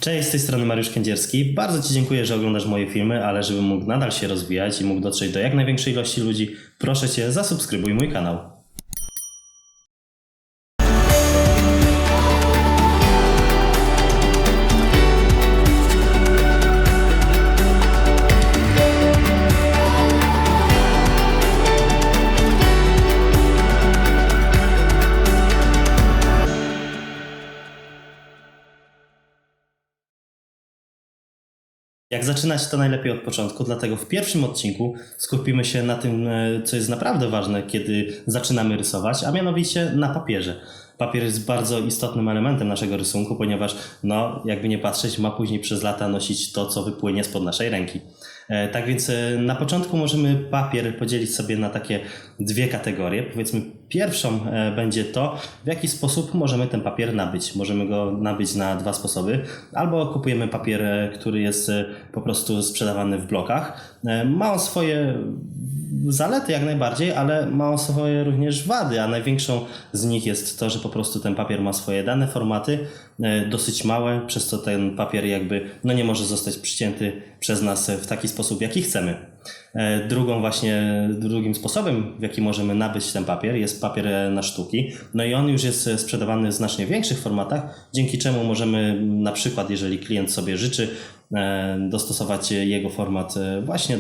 Cześć, z tej strony Mariusz Kędzierski. Bardzo Ci dziękuję, że oglądasz moje filmy, ale żebym mógł nadal się rozwijać i mógł dotrzeć do jak największej ilości ludzi, proszę Cię, zasubskrybuj mój kanał. Jak zaczynać, to najlepiej od początku, dlatego w pierwszym odcinku skupimy się na tym, co jest naprawdę ważne, kiedy zaczynamy rysować, a mianowicie na papierze. Papier jest bardzo istotnym elementem naszego rysunku, ponieważ, jakby nie patrzeć, ma później przez lata nosić to, co wypłynie spod naszej ręki. Tak więc na początku możemy papier podzielić sobie na takie dwie kategorie. Powiedzmy, pierwszą będzie to, w jaki sposób możemy ten papier nabyć. Możemy go nabyć na dwa sposoby. Albo kupujemy papier, który jest po prostu sprzedawany w blokach. Ma on swoje zalety jak najbardziej, ale ma on swoje również wady, a największą z nich jest to, że po prostu ten papier ma swoje dane formaty, dosyć małe, przez co ten papier nie może zostać przycięty przez nas w taki sposób, jaki chcemy. Drugim sposobem, w jaki możemy nabyć ten papier, jest papier na sztuki. I on już jest sprzedawany w znacznie większych formatach, dzięki czemu możemy na przykład, jeżeli klient sobie życzy, dostosować jego format właśnie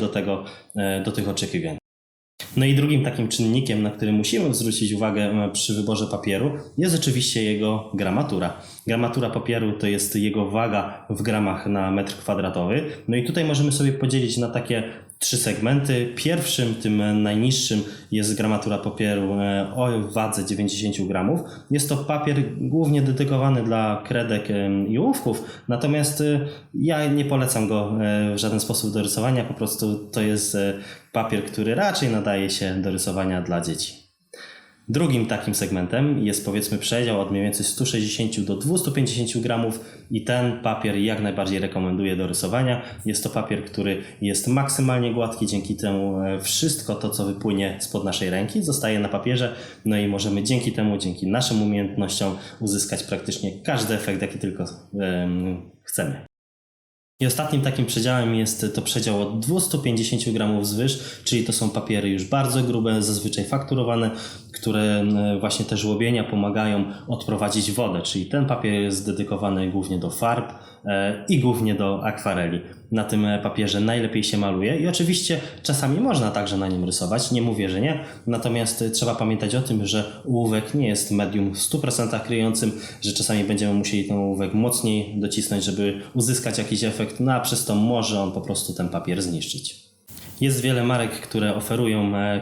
do tych oczekiwań. I drugim takim czynnikiem, na który musimy zwrócić uwagę przy wyborze papieru, jest oczywiście jego gramatura. Gramatura papieru to jest jego waga w gramach na metr kwadratowy. I tutaj możemy sobie podzielić na takie trzy segmenty. Pierwszym, tym najniższym, jest gramatura papieru o wadze 90 gramów. Jest to papier głównie dedykowany dla kredek i ołówków, natomiast ja nie polecam go w żaden sposób do rysowania, po prostu to jest papier, który raczej nadaje się do rysowania dla dzieci. Drugim takim segmentem jest, powiedzmy, przedział od mniej więcej 160 do 250 gramów i ten papier jak najbardziej rekomenduję do rysowania. Jest to papier, który jest maksymalnie gładki, dzięki temu wszystko to, co wypłynie spod naszej ręki, zostaje na papierze, i możemy dzięki temu, dzięki naszym umiejętnościom uzyskać praktycznie każdy efekt, jaki tylko chcemy. I ostatnim takim przedziałem jest to przedział od 250 gramów wzwyż, czyli to są papiery już bardzo grube, zazwyczaj fakturowane, które właśnie te żłobienia pomagają odprowadzić wodę, czyli ten papier jest dedykowany głównie do farb i głównie do akwareli. Na tym papierze najlepiej się maluje i oczywiście czasami można także na nim rysować, nie mówię, że nie, natomiast trzeba pamiętać o tym, że ołówek nie jest medium w 100% kryjącym, że czasami będziemy musieli ten ołówek mocniej docisnąć, żeby uzyskać jakiś efekt, a przez to może on po prostu ten papier zniszczyć. Jest wiele marek,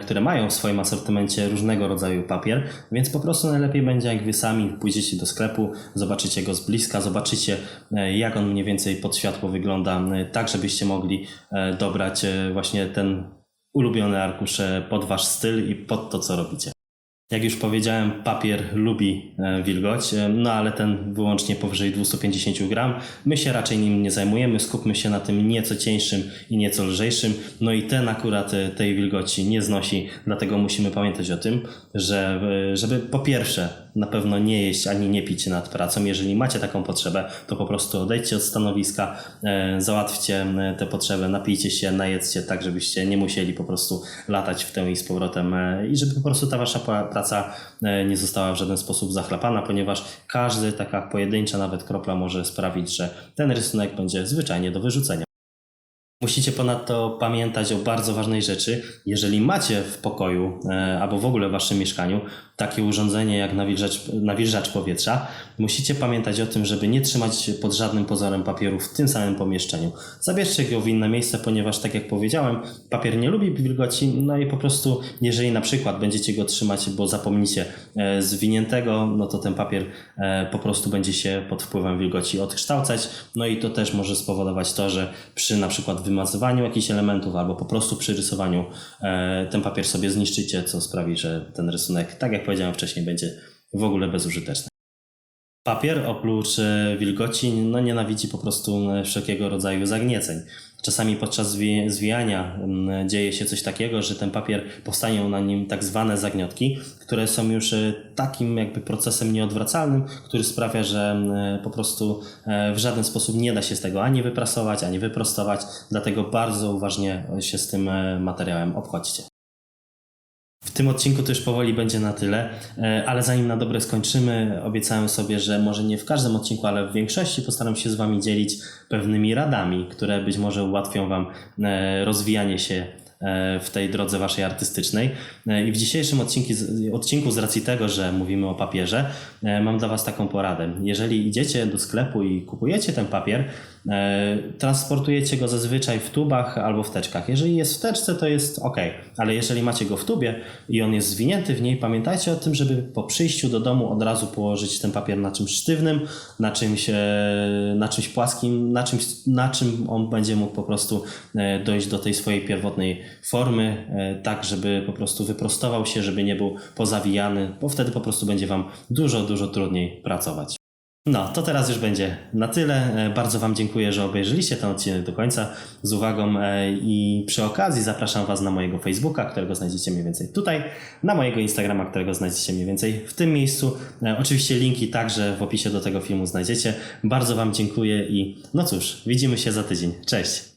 które mają w swoim asortymencie różnego rodzaju papier, więc po prostu najlepiej będzie, jak Wy sami pójdziecie do sklepu, zobaczycie go z bliska, zobaczycie, jak on mniej więcej pod światło wygląda, tak żebyście mogli dobrać właśnie ten ulubiony arkusz pod Wasz styl i pod to, co robicie. Jak już powiedziałem, papier lubi wilgoć, ale ten wyłącznie powyżej 250 gram. My się raczej nim nie zajmujemy, skupmy się na tym nieco cieńszym i nieco lżejszym. I ten akurat tej wilgoci nie znosi, dlatego musimy pamiętać o tym, że żeby po pierwsze na pewno nie jeść ani nie pić nad pracą. Jeżeli macie taką potrzebę, to po prostu odejdźcie od stanowiska, załatwcie tę potrzebę, napijcie się, najedzcie tak, żebyście nie musieli po prostu latać w tę i z powrotem i żeby po prostu ta Wasza praca nie została w żaden sposób zachlapana, ponieważ każda taka pojedyncza nawet kropla może sprawić, że ten rysunek będzie zwyczajnie do wyrzucenia. Musicie ponadto pamiętać o bardzo ważnej rzeczy. Jeżeli macie w pokoju albo w ogóle w Waszym mieszkaniu takie urządzenie jak nawilżacz powietrza, musicie pamiętać o tym, żeby nie trzymać pod żadnym pozorem papieru w tym samym pomieszczeniu. Zabierzcie go w inne miejsce, ponieważ tak jak powiedziałem, papier nie lubi wilgoci, i po prostu jeżeli na przykład będziecie go trzymać, bo zapomnicie zwiniętego, to ten papier po prostu będzie się pod wpływem wilgoci odkształcać, i to też może spowodować to, że przy na przykład wymazywaniu jakichś elementów albo po prostu przy rysowaniu ten papier sobie zniszczycie, co sprawi, że ten rysunek, tak jak powiedziałem wcześniej, będzie w ogóle bezużyteczny. Papier oprócz wilgoci nienawidzi po prostu wszelkiego rodzaju zagnieceń. czasami podczas zwijania dzieje się coś takiego, że ten papier, powstają na nim tak zwane zagniotki, które są już takim jakby procesem nieodwracalnym, który sprawia, że po prostu w żaden sposób nie da się z tego ani wyprasować, ani wyprostować, dlatego bardzo uważnie się z tym materiałem obchodźcie. W tym odcinku to już powoli będzie na tyle, ale zanim na dobre skończymy, obiecałem sobie, że może nie w każdym odcinku, ale w większości postaram się z Wami dzielić pewnymi radami, które być może ułatwią Wam rozwijanie się w tej drodze Waszej artystycznej. I w dzisiejszym odcinku z racji tego, że mówimy o papierze, mam dla Was taką poradę. Jeżeli idziecie do sklepu i kupujecie ten papier, transportujecie go zazwyczaj w tubach albo w teczkach. Jeżeli jest w teczce, to jest ok, ale jeżeli macie go w tubie i on jest zwinięty w niej, pamiętajcie o tym, żeby po przyjściu do domu od razu położyć ten papier na czymś sztywnym, na czymś płaskim, na czym on będzie mógł po prostu dojść do tej swojej pierwotnej formy, tak żeby po prostu wyprostował się, żeby nie był pozawijany, bo wtedy po prostu będzie Wam dużo trudniej pracować. No, to teraz już będzie na tyle. Bardzo Wam dziękuję, że obejrzeliście ten odcinek do końca z uwagą i przy okazji zapraszam Was na mojego Facebooka, którego znajdziecie mniej więcej tutaj, na mojego Instagrama, którego znajdziecie mniej więcej w tym miejscu. Oczywiście linki także w opisie do tego filmu znajdziecie. Bardzo Wam dziękuję i no cóż, widzimy się za tydzień. Cześć!